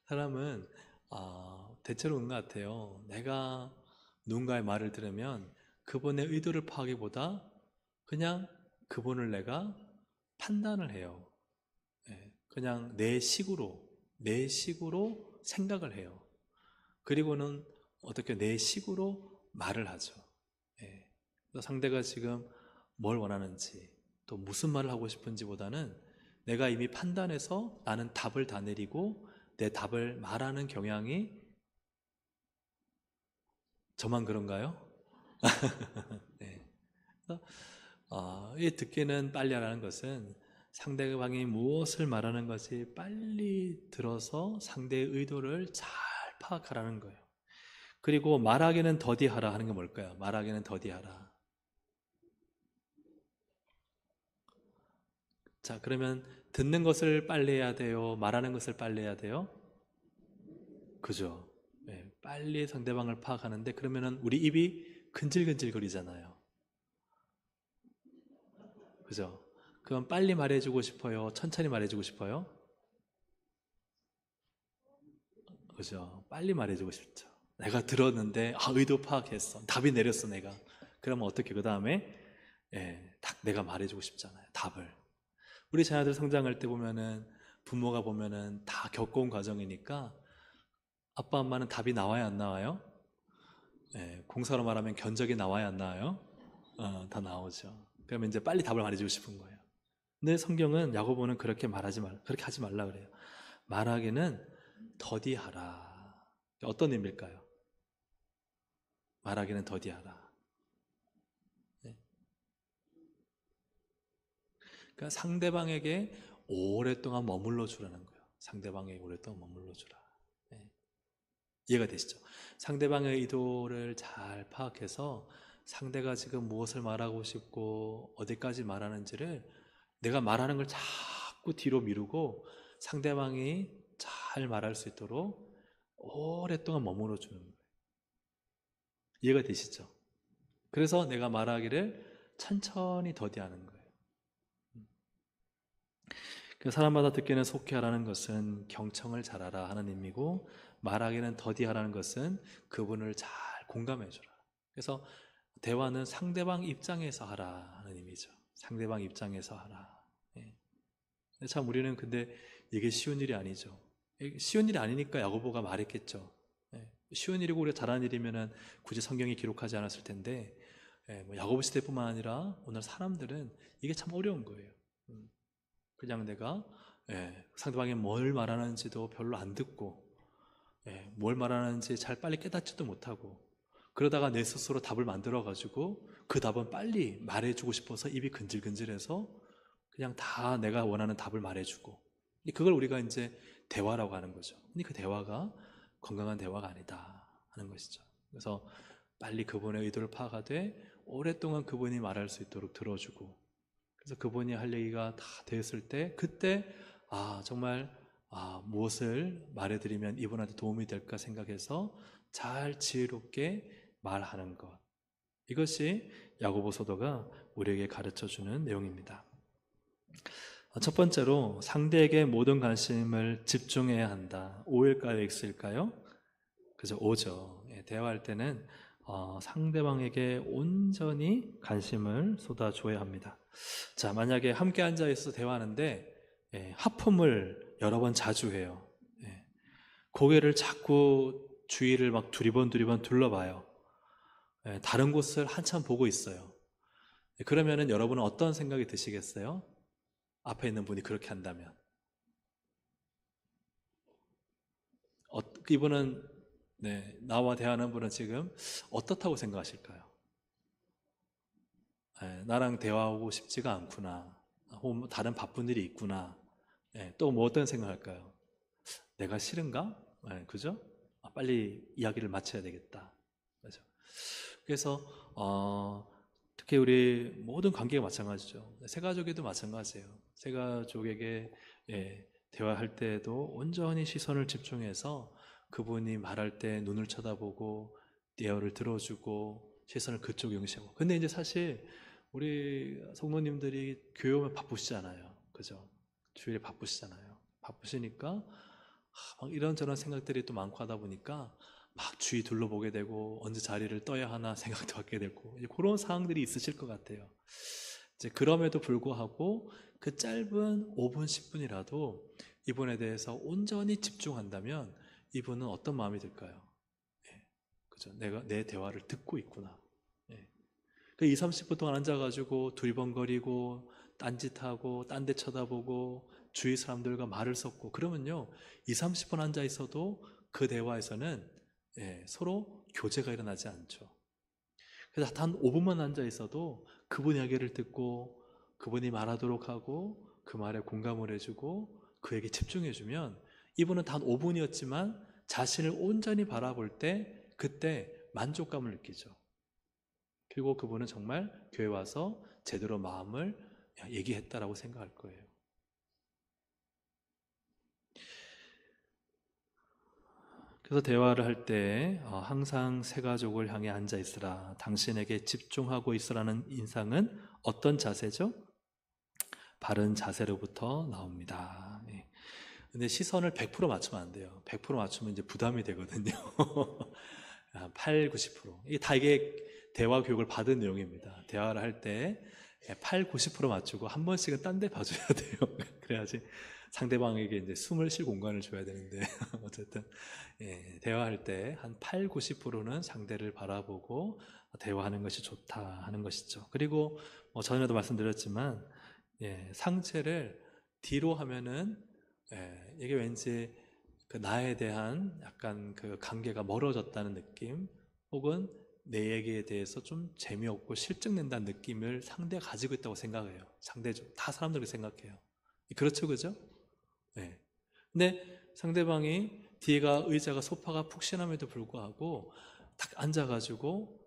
사람은 대체로 그런 것 같아요. 내가 누군가의 말을 들으면 그분의 의도를 파악하기보다 그냥 그분을 내가 판단을 해요. 그냥 내 식으로 생각을 해요. 그리고는 어떻게 내 식으로 말을 하죠. 상대가 지금 뭘 원하는지 또 무슨 말을 하고 싶은지보다는 내가 이미 판단해서 나는 답을 다 내리고 내 답을 말하는 경향이 저만 그런가요? 네. 이 듣기는 빨리 하라는 것은 상대방이 무엇을 말하는 것이 빨리 들어서 상대의 의도를 잘 파악하라는 거예요. 그리고 말하기는 더디하라 하는 게 뭘까요? 말하기는 더디하라. 자, 그러면 듣는 것을 빨리 해야 돼요? 말하는 것을 빨리 해야 돼요? 그죠? 빨리 상대방을 파악하는데 그러면은 우리 입이 근질근질 거리잖아요. 그죠? 그럼 빨리 말해주고 싶어요? 천천히 말해주고 싶어요? 그죠? 빨리 말해주고 싶죠. 내가 들었는데 의도 파악했어. 답이 내렸어 내가. 그러면 어떻게 그 다음에 딱 내가 말해주고 싶잖아요. 답을. 우리 자녀들 성장할 때 보면은 부모가 보면은 다 겪어온 과정이니까 아빠 엄마는 답이 나와요 안 나와요? 공사로 말하면 견적이 나와야 안 나와요? 다 나오죠. 그러면 이제 빨리 답을 말해주고 싶은 거예요. 근데 성경은 야고보는 그렇게 그렇게 하지 말라 그래요. 말하기는 더디하라. 어떤 의미일까요? 말하기는 더디하라. 네. 그러니까 상대방에게 오랫동안 머물러 주라는 거예요. 상대방에게 오랫동안 머물러 주라. 네. 이해가 되시죠? 상대방의 의도를 잘 파악해서 상대가 지금 무엇을 말하고 싶고 어디까지 말하는지를 내가 말하는 걸 자꾸 뒤로 미루고 상대방이 잘 말할 수 있도록 오랫동안 머물러 주는 거예요. 이해가 되시죠? 그래서 내가 말하기를 천천히 더디하는 거예요. 사람마다 듣기는 속히 하라는 것은 경청을 잘하라 하는 의미고, 말하기는 더디하라는 것은 그분을 잘 공감해 주라. 그래서 대화는 상대방 입장에서 하라 하는 의미죠. 상대방 입장에서 하라. 참 우리는 근데 이게 쉬운 일이 아니죠. 쉬운 일이 아니니까 야고보가 말했겠죠. 쉬운 일이고 우리가 잘하는 일이면은 굳이 성경이 기록하지 않았을 텐데, 뭐 야고보 시대뿐만 아니라 오늘 사람들은 이게 참 어려운 거예요. 그냥 내가 상대방이 뭘 말하는지도 별로 안 듣고, 뭘 말하는지 잘 빨리 깨닫지도 못하고, 그러다가 내 스스로 답을 만들어 가지고 그 답은 빨리 말해주고 싶어서 입이 근질근질해서 그냥 다 내가 원하는 답을 말해주고, 그걸 우리가 이제 대화라고 하는 거죠. 근데 그 대화가 건강한 대화가 아니다 하는 것이죠. 그래서 빨리 그분의 의도를 파악하되 오랫동안 그분이 말할 수 있도록 들어주고, 그래서 그분이 할 얘기가 다 됐을 때 그때 정말 무엇을 말해드리면 이분한테 도움이 될까 생각해서 잘 지혜롭게 말하는 것, 이것이 야고보 서도가 우리에게 가르쳐주는 내용입니다. 첫 번째로 상대에게 모든 관심을 집중해야 한다. O일까요? X일까요? 그죠? O죠. 대화할 때는 상대방에게 온전히 관심을 쏟아줘야 합니다. 자, 만약에 함께 앉아 있어서 대화하는데 하품을 여러 번 자주 해요. 고개를 자꾸 주위를 막 두리번 둘러봐요. 다른 곳을 한참 보고 있어요. 그러면은 여러분은 어떤 생각이 드시겠어요? 앞에 있는 분이 그렇게 한다면 이분은 나와 대화하는 분은 지금 어떻다고 생각하실까요? 나랑 대화하고 싶지가 않구나, 혹은 다른 바쁜 일이 있구나, 또 뭐 어떤 생각할까요? 내가 싫은가? 그죠? 빨리 이야기를 마쳐야 되겠다. 그죠? 그래서 특히 우리 모든 관계가 마찬가지죠. 새가족에도 마찬가지예요. 새가족에게 대화할 때에도 온전히 시선을 집중해서 그분이 말할 때 눈을 쳐다보고 대화를 들어주고 시선을 그쪽 응시하고. 근데 이제 사실 우리 성도님들이 교회 오면 바쁘시잖아요. 그죠? 주일에 바쁘시잖아요. 바쁘시니까 막 이런저런 생각들이 또 많고 하다 보니까 막 주위 둘러보게 되고 언제 자리를 떠야 하나 생각도 하게 되고 이제 그런 상황들이 있으실 것 같아요. 이제 그럼에도 불구하고 그 짧은 5분, 10분이라도 이분에 대해서 온전히 집중한다면 이분은 어떤 마음이 들까요? 그죠? 내가 내 대화를 듣고 있구나. 그 2, 30분 동안 앉아가지고 두리번거리고 딴짓하고 딴 데 쳐다보고 주위 사람들과 말을 섞고 그러면요 2, 30분 앉아 있어도 그 대화에서는 서로 교제가 일어나지 않죠. 그래서 단 5분만 앉아 있어도 그분 이야기를 듣고 그분이 말하도록 하고 그 말에 공감을 해주고 그에게 집중해주면 이분은 단 5분이었지만 자신을 온전히 바라볼 때 그때 만족감을 느끼죠. 그리고 그분은 정말 교회 와서 제대로 마음을 얘기했다라고 생각할 거예요. 그래서 대화를 할 때 항상 새가족을 향해 앉아 있으라, 당신에게 집중하고 있으라는 인상은 어떤 자세죠? 바른 자세로부터 나옵니다. 근데 시선을 100% 맞추면 안 돼요. 100% 맞추면 이제 부담이 되거든요. 8, 90%. 이게 대화 교육을 받은 내용입니다. 대화를 할 때 8, 90% 맞추고 한 번씩은 딴 데 봐줘야 돼요. 그래야지 상대방에게 이제 숨을 쉴 공간을 줘야 되는데 어쨌든 대화할 때 한 8, 90%는 상대를 바라보고 대화하는 것이 좋다 하는 것이죠. 그리고 전에도 말씀드렸지만 상체를 뒤로 하면은 이게 왠지 그 나에 대한 약간 그 관계가 멀어졌다는 느낌, 혹은 내 얘기에 대해서 좀 재미없고 실증낸다는 느낌을 상대가 가지고 있다고 생각해요. 상대적 다 사람들이 생각해요. 그렇죠, 그죠? 네. 근데 상대방이 뒤에가 의자가 소파가 푹신함에도 불구하고 딱 앉아가지고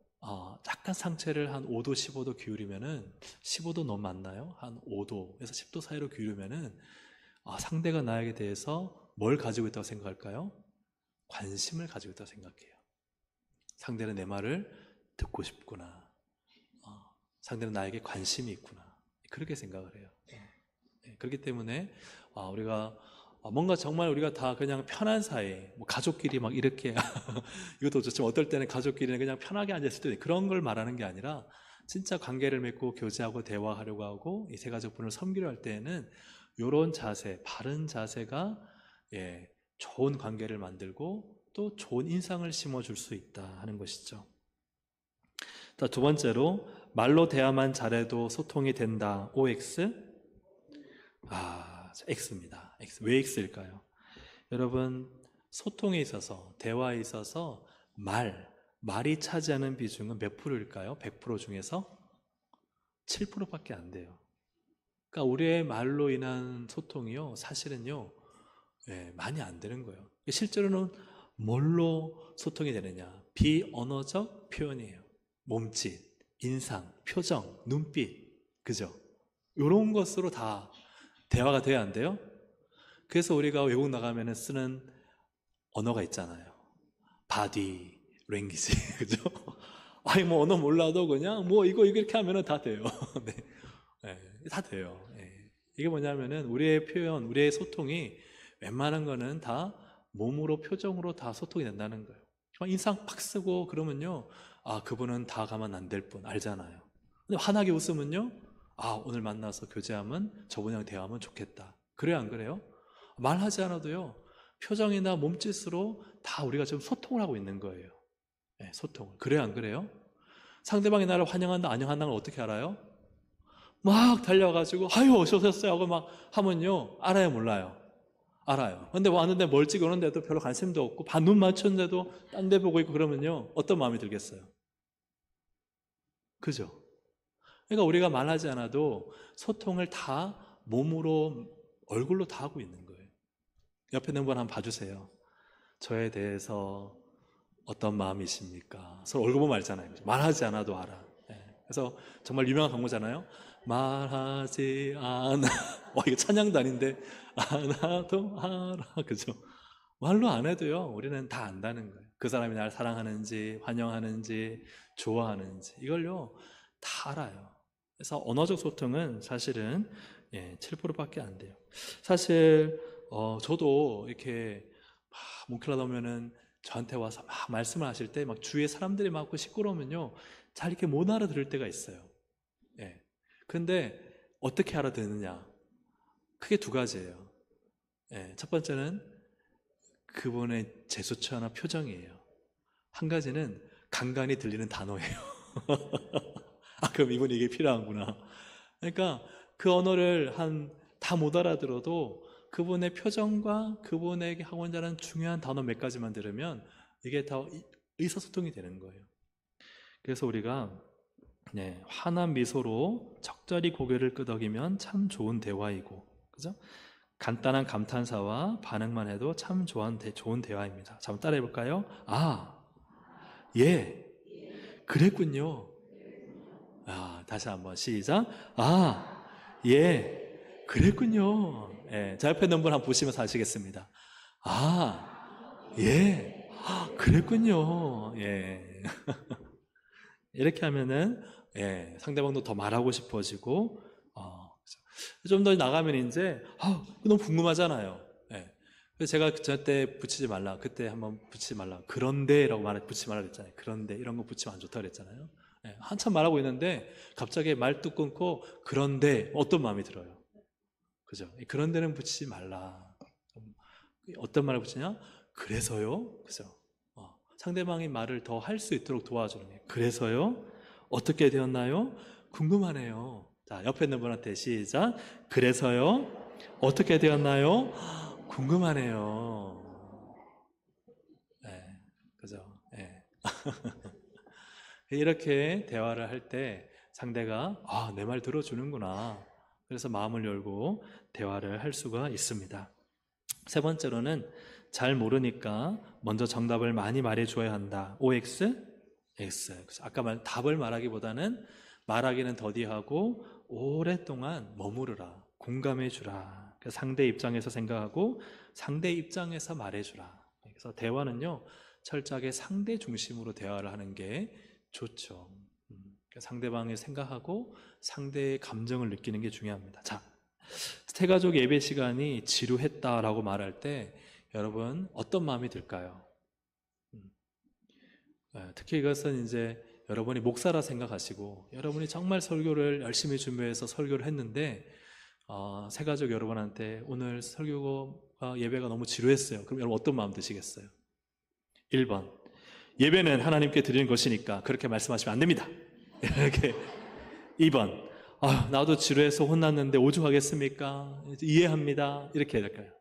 약간 상체를 한 5도, 15도 기울이면은 15도 너무 많나요? 한 5도에서 10도 사이로 기울이면은 상대가 나에게 대해서 뭘 가지고 있다고 생각할까요? 관심을 가지고 있다고 생각해요. 상대는 내 말을 듣고 싶구나. 상대는 나에게 관심이 있구나. 그렇게 생각을 해요. 그렇기 때문에 우리가 뭔가 정말 우리가 다 그냥 편한 사이, 뭐 가족끼리 막 이렇게 이것도 좋지만 어떨 때는 가족끼리는 그냥 편하게 앉았을 때 그런 걸 말하는 게 아니라 진짜 관계를 맺고 교제하고 대화하려고 하고 이 세 가족분을 섬기려 할 때에는 이런 자세, 바른 자세가 좋은 관계를 만들고 또 좋은 인상을 심어줄 수 있다 하는 것이죠. 자, 두 번째로 말로 대화만 잘해도 소통이 된다. OX? X입니다. X. 왜 X일까요? 여러분, 소통에 있어서, 대화에 있어서 말이 차지하는 비중은 몇 프로일까요? 100% 중에서 7%밖에 안 돼요. 그러니까 우리의 말로 인한 소통이요, 사실은요, 많이 안 되는 거예요. 실제로는 뭘로 소통이 되느냐? 비언어적 표현이에요. 몸짓, 인상, 표정, 눈빛, 그죠? 이런 것으로 다 대화가 돼야 안 돼요? 그래서 우리가 외국 나가면 쓰는 언어가 있잖아요. 바디 랭귀지, 그죠? 뭐 언어 몰라도 그냥 뭐 이거 이렇게 하면 다 돼요. 다 돼요. 이게 뭐냐면은 우리의 표현, 우리의 소통이 웬만한 거는 다 몸으로, 표정으로 다 소통이 된다는 거예요. 인상 팍 쓰고 그러면요, 그분은 다 가면 안 될 분 알잖아요. 근데 환하게 웃으면요, 오늘 만나서 교제하면 저분이랑 대화하면 좋겠다. 그래요, 안 그래요? 말하지 않아도요, 표정이나 몸짓으로 다 우리가 지금 소통을 하고 있는 거예요. 소통을. 그래요, 안 그래요? 상대방이 나를 환영한다, 안녕한다는 걸 어떻게 알아요? 막 달려가지고 아유 어서 오셨어요 하고 막 하면요, 알아요, 몰라요? 알아요. 근데 왔는데 멀찍이 오는데도 별로 관심도 없고 눈 맞췄는데도 딴 데 보고 있고 그러면요, 어떤 마음이 들겠어요? 그죠? 그러니까 우리가 말하지 않아도 소통을 다 몸으로, 얼굴로 다 하고 있는 거예요. 옆에 있는 분 한번 봐주세요. 저에 대해서 어떤 마음이십니까? 서로 얼굴 보면 알잖아요. 말하지 않아도 알아. 그래서 정말 유명한 광고잖아요. 말하지 않아. 이거 찬양도 아닌데 않아도 알아. 그죠? 말로 안 해도요, 우리는 다 안다는 거예요. 그 사람이 나를 사랑하는지, 환영하는지, 좋아하는지 이걸요 다 알아요. 그래서 언어적 소통은 사실은 7%밖에 안 돼요. 사실 저도 이렇게 막 뭉클하다 보면은 저한테 와서 막 말씀을 하실 때 막 주위에 사람들이 많고 시끄러우면요, 잘 이렇게 못 알아들을 때가 있어요. 근데 어떻게 알아듣느냐? 크게 두 가지예요. 첫 번째는 그분의 제스처나 표정이에요. 한 가지는 간간히 들리는 단어예요. 그럼 이분이 이게 필요하구나. 그러니까 그 언어를 다 못 알아들어도 그분의 표정과 그분에게 하고자 하는 중요한 단어 몇 가지만 들으면 이게 다 의사소통이 되는 거예요. 그래서 우리가 환한 미소로 적절히 고개를 끄덕이면 참 좋은 대화이고, 그죠? 간단한 감탄사와 반응만 해도 참 좋은 대화입니다. 자, 한번 따라해 볼까요? 예, 그랬군요. 다시 한번 시작. 예, 그랬군요. 자, 옆에 있는 분 한번 보시면서 하시겠습니다. 예, 그랬군요. 이렇게 하면은 상대방도 더 말하고 싶어지고, 좀 더 나가면 이제 너무 궁금하잖아요. 그래서 제가 저때 붙이지 말라, 그때 한번 붙이지 말라, 그런데라고 붙이지 말라 그랬잖아요. 그런데 이런 거 붙이면 안 좋다 그랬잖아요. 한참 말하고 있는데 갑자기 말뚝 끊고 그런데 어떤 마음이 들어요? 그죠? 그런 데는 붙이지 말라. 어떤 말을 붙이냐? 그래서요? 그죠? 상대방이 말을 더 할 수 있도록 도와주는 거예요. 그래서요? 어떻게 되었나요? 궁금하네요. 자, 옆에 있는 분한테 시작. 그래서요? 어떻게 되었나요? 궁금하네요. 네, 그죠? 네. 이렇게 대화를 할 때 상대가 내 말 들어주는구나. 그래서 마음을 열고 대화를 할 수가 있습니다. 세 번째로는 잘 모르니까 먼저 정답을 많이 말해줘야 한다. OX, X. 아까 답을 말하기보다는 말하기는 더디하고 오랫동안 머무르라. 공감해주라. 상대 입장에서 생각하고 상대 입장에서 말해주라. 그래서 대화는요, 철저하게 상대 중심으로 대화를 하는 게 좋죠. 상대방의 생각하고 상대의 감정을 느끼는 게 중요합니다. 자, 새가족 예배 시간이 지루했다라고 말할 때 여러분 어떤 마음이 들까요? 특히 이것은 이제 여러분이 목사라 생각하시고 여러분이 정말 설교를 열심히 준비해서 설교를 했는데 새가족 여러분한테 오늘 설교가 예배가 너무 지루했어요. 그럼 여러분 어떤 마음 드시겠어요? 1번, 예배는 하나님께 드리는 것이니까 그렇게 말씀하시면 안 됩니다. 이렇게. 2번, 나도 지루해서 혼났는데 오죽하겠습니까? 이해합니다. 이렇게 해야 될까요?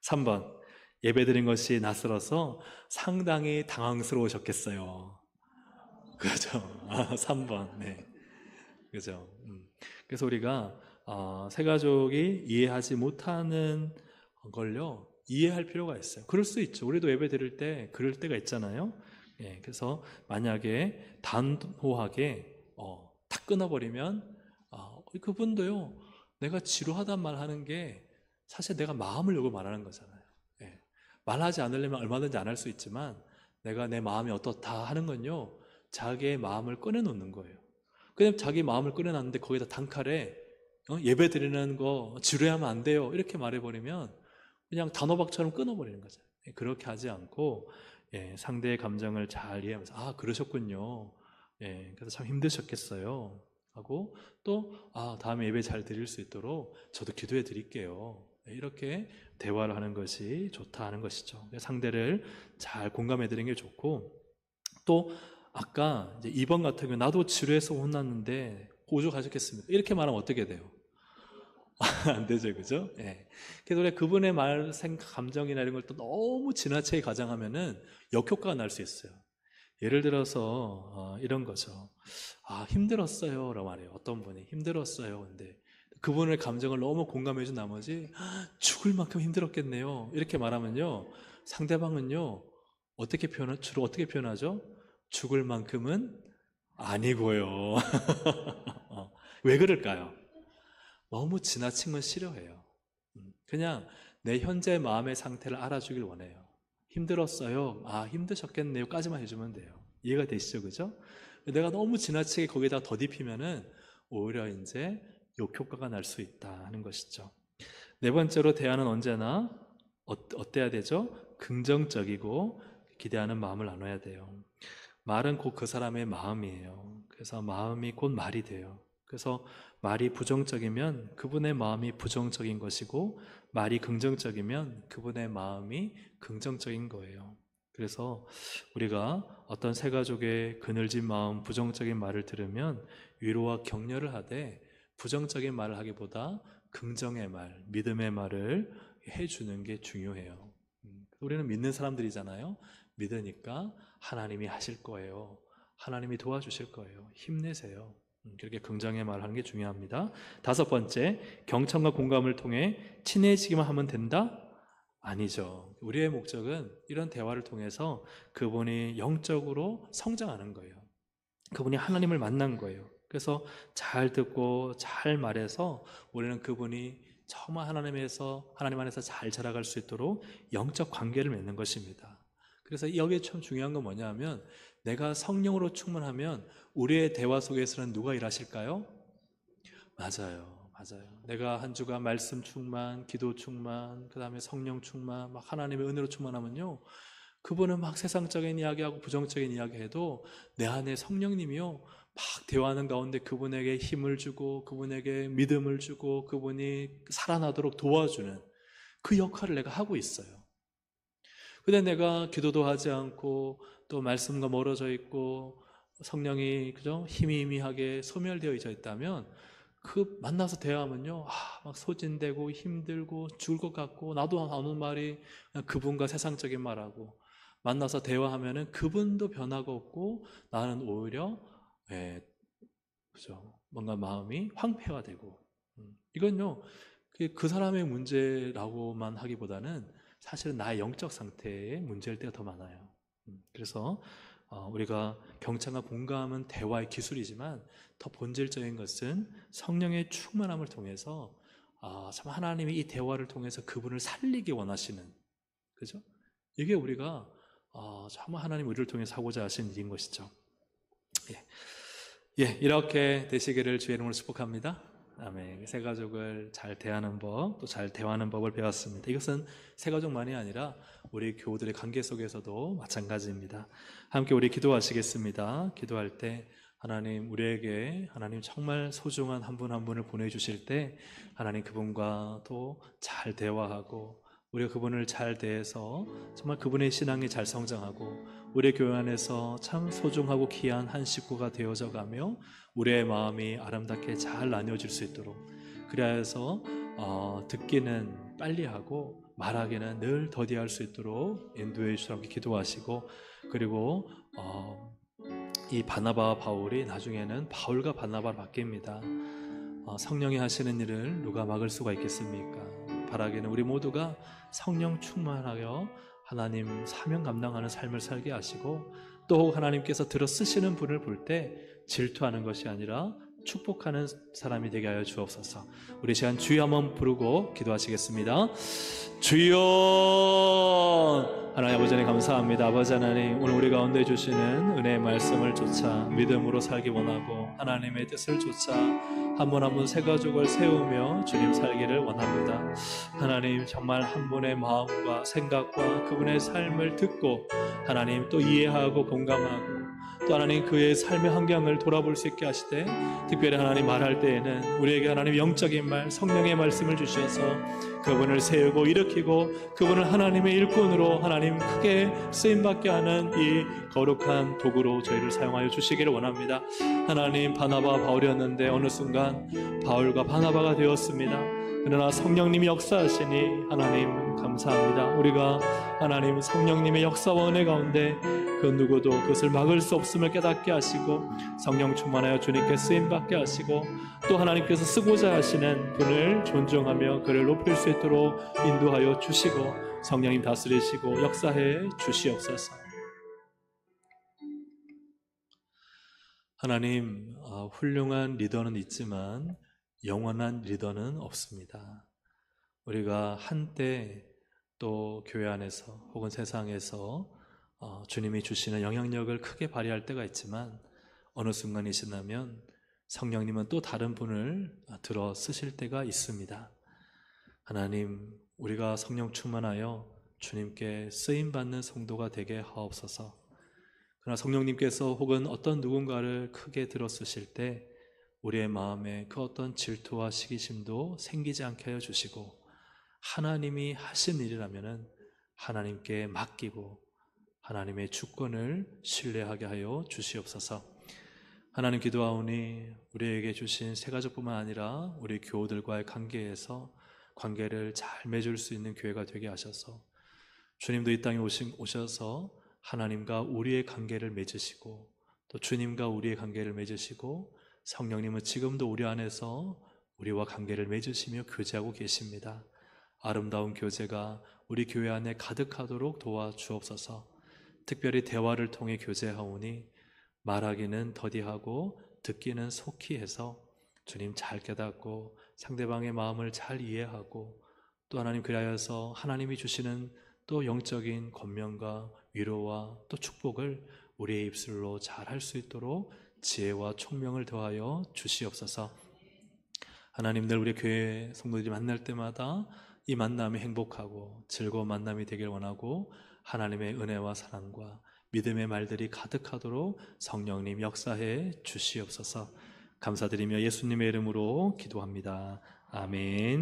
3번, 예배 드린 것이 낯설어서 상당히 당황스러우셨겠어요. 그죠? 3번. 네. 그죠? 그래서 우리가 새가족이 이해하지 못하는 걸요, 이해할 필요가 있어요. 그럴 수 있죠. 우리도 예배 드릴 때 그럴 때가 있잖아요. 예, 그래서 만약에 단호하게 탁 끊어버리면 그분도요, 내가 지루하단 말 하는 게 사실 내가 마음을 열고 말하는 거잖아요. 예, 말하지 않으려면 얼마든지 안 할 수 있지만 내가 내 마음이 어떻다 하는 건요, 자기의 마음을 꺼내놓는 거예요. 그냥 자기 마음을 꺼내놨는데 거기다 단칼에 예배 드리는 거 지루하면 안 돼요 이렇게 말해버리면 그냥 단호박처럼 끊어버리는 거죠. 그렇게 하지 않고 상대의 감정을 잘 이해하면서 그러셨군요. 그래서 참 힘드셨겠어요 하고 또 다음에 예배 잘 드릴 수 있도록 저도 기도해 드릴게요. 이렇게 대화를 하는 것이 좋다 하는 것이죠. 상대를 잘 공감해 드리는 게 좋고, 또 아까 이제 2번 같은 경우 나도 지루해서 혼났는데 오죽하셨겠습니까? 이렇게 말하면 어떻게 돼요? 안 되죠, 그죠? 그래서 우리가 그분의 말, 생각, 감정이나 이런 걸 또 너무 지나치게 가장하면은 역효과가 날 수 있어요. 예를 들어서 이런 거죠. 힘들었어요 라고 말해요. 어떤 분이 힘들었어요. 근데 그분의 감정을 너무 공감해 준 나머지 죽을 만큼 힘들었겠네요 이렇게 말하면요, 상대방은요 주로 어떻게 표현하죠? 죽을 만큼은 아니고요. 왜 그럴까요? 너무 지나친 건 싫어해요. 그냥 내 현재 마음의 상태를 알아주길 원해요. 힘들었어요. 힘드셨겠네요 까지만 해주면 돼요. 이해가 되시죠? 그죠? 내가 너무 지나치게 거기다 더딥히면은 오히려 이제 역효과가 날 수 있다 하는 것이죠. 네 번째로, 대화는 언제나 어때야 되죠? 긍정적이고 기대하는 마음을 나눠야 돼요. 말은 곧 그 사람의 마음이에요. 그래서 마음이 곧 말이 돼요. 그래서 말이 부정적이면 그분의 마음이 부정적인 것이고, 말이 긍정적이면 그분의 마음이 긍정적인 거예요. 그래서 우리가 어떤 새가족의 그늘진 마음, 부정적인 말을 들으면 위로와 격려를 하되 부정적인 말을 하기보다 긍정의 말, 믿음의 말을 해주는 게 중요해요. 우리는 믿는 사람들이잖아요. 믿으니까 하나님이 하실 거예요. 하나님이 도와주실 거예요. 힘내세요. 그렇게 긍정의 말을 하는 게 중요합니다. 5번째, 경청과 공감을 통해 친해지기만 하면 된다? 아니죠. 우리의 목적은 이런 대화를 통해서 그분이 영적으로 성장하는 거예요. 그분이 하나님을 만난 거예요. 그래서 잘 듣고 잘 말해서 우리는 그분이 정말 하나님 안에서 잘 자라갈 수 있도록 영적 관계를 맺는 것입니다. 그래서 여기에 참 중요한 건 뭐냐면, 내가 성령으로 충만하면 우리의 대화 속에서는 누가 일하실까요? 맞아요. 내가 한 주간 말씀 충만, 기도 충만, 그 다음에 성령 충만, 막 하나님의 은혜로 충만하면요, 그분은 막 세상적인 이야기하고 부정적인 이야기해도 내 안에 성령님이요 막 대화하는 가운데 그분에게 힘을 주고 그분에게 믿음을 주고 그분이 살아나도록 도와주는 그 역할을 내가 하고 있어요. 근데 내가 기도도 하지 않고 또 말씀과 멀어져 있고 성령이 그죠? 희미하게 소멸되어 있다면 그 만나서 대화하면요, 막 소진되고 힘들고 죽을 것 같고 나도 하는 말이 그냥 그분과 세상적인 말하고 만나서 대화하면은 그분도 변화가 없고 나는 오히려 그죠? 뭔가 마음이 황폐화되고 이건요 그 사람의 문제라고만 하기보다는 사실은 나의 영적 상태의 문제일 때가 더 많아요. 그래서 우리가 경청과 공감은 대화의 기술이지만 더 본질적인 것은 성령의 충만함을 통해서 참 하나님이 이 대화를 통해서 그분을 살리기 원하시는 그죠? 이게 우리가 참 하나님 우리를 통해서 하고자 하신 일인 것이죠. 이렇게 되시기를 주의 이름으로 축복합니다. 아멘. 새 가족을 잘 대하는 법, 또 잘 대화하는 법을 배웠습니다. 이것은 새 가족만이 아니라 우리 교우들의 관계 속에서도 마찬가지입니다. 함께 우리 기도하시겠습니다. 기도할 때 하나님 우리에게 하나님 정말 소중한 한 분 한 분을 보내주실 때 하나님 그분과 또 잘 대화하고 우리가 그분을 잘 대해서 정말 그분의 신앙이 잘 성장하고 우리 교회 안에서 참 소중하고 귀한 한 식구가 되어져 가며 우리의 마음이 아름답게 잘 나뉘어질 수 있도록 그래야 해서 듣기는 빨리 하고 말하기는 늘 더디할 수 있도록 인도해 주시라고 기도하시고 그리고 이 바나바와 바울이 나중에는 바울과 바나바로 바뀝니다. 성령이 하시는 일을 누가 막을 수가 있겠습니까? 바라기는 우리 모두가 성령 충만하여 하나님 사명 감당하는 삶을 살게 하시고 또 하나님께서 들어 쓰시는 분을 볼 때 질투하는 것이 아니라 축복하는 사람이 되게 하여 주옵소서. 우리 시간 주여 한번 부르고 기도하시겠습니다. 주여 하나님 아버지 하나님 감사합니다. 아버지 하나님 오늘 우리 가운데 주시는 은혜의 말씀을 쫓아 믿음으로 살기 원하고 하나님의 뜻을 쫓아 한 분 한 분 새 가족을 세우며 주님 살기를 원합니다. 하나님 정말 한 분의 마음과 생각과 그분의 삶을 듣고 하나님 또 이해하고 공감하고 또 하나님 그의 삶의 환경을 돌아볼 수 있게 하시되 특별히 하나님 말할 때에는 우리에게 하나님 영적인 말 성령의 말씀을 주셔서 그분을 세우고 일으키고 그분을 하나님의 일꾼으로 하나님 크게 쓰임받게 하는 이 거룩한 도구로 저희를 사용하여 주시기를 원합니다. 하나님 바나바 바울이었는데 어느 순간 바울과 바나바가 되었습니다. 그러나 성령님이 역사하시니 하나님 감사합니다. 우리가 하나님 성령님의 역사와 은혜 가운데 그 누구도 그것을 막을 수 없음을 깨닫게 하시고 성령 충만하여 주님께 쓰임받게 하시고 또 하나님께서 쓰고자 하시는 분을 존중하며 그를 높일 수 있도록 인도하여 주시고 성령님 다스리시고 역사해 주시옵소서. 하나님 훌륭한 리더는 있지만 영원한 리더는 없습니다. 우리가 한때 또 교회 안에서 혹은 세상에서 주님이 주시는 영향력을 크게 발휘할 때가 있지만 어느 순간이 지나면 성령님은 또 다른 분을 들어 쓰실 때가 있습니다. 하나님 우리가 성령 충만하여 주님께 쓰임받는 성도가 되게 하옵소서. 그러나 성령님께서 혹은 어떤 누군가를 크게 들어 쓰실 때 우리의 마음에 그 어떤 질투와 시기심도 생기지 않게 하여 주시고 하나님이 하신 일이라면 하나님께 맡기고 하나님의 주권을 신뢰하게 하여 주시옵소서. 하나님 기도하오니 우리에게 주신 새 가족뿐만 아니라 우리 교우들과의 관계를 잘 맺을 수 있는 교회가 되게 하셔서 주님도 이 땅에 오셔서 하나님과 우리의 관계를 맺으시고 또 주님과 우리의 관계를 맺으시고 성령님은 지금도 우리 안에서 우리와 관계를 맺으시며 교제하고 계십니다. 아름다운 교제가 우리 교회 안에 가득하도록 도와주옵소서. 특별히 대화를 통해 교제하오니 말하기는 더디하고 듣기는 속히 해서 주님 잘 깨닫고 상대방의 마음을 잘 이해하고 또 하나님 그리하여서 하나님이 주시는 또 영적인 권면과 위로와 또 축복을 우리의 입술로 잘 할 수 있도록 지혜와 총명을 더하여 주시옵소서. 하나님 늘 우리 교회 성도들이 만날 때마다 이 만남이 행복하고 즐거운 만남이 되길 원하고 하나님의 은혜와 사랑과 믿음의 말들이 가득하도록 성령님 역사해 주시옵소서. 감사드리며 예수님의 이름으로 기도합니다. 아멘.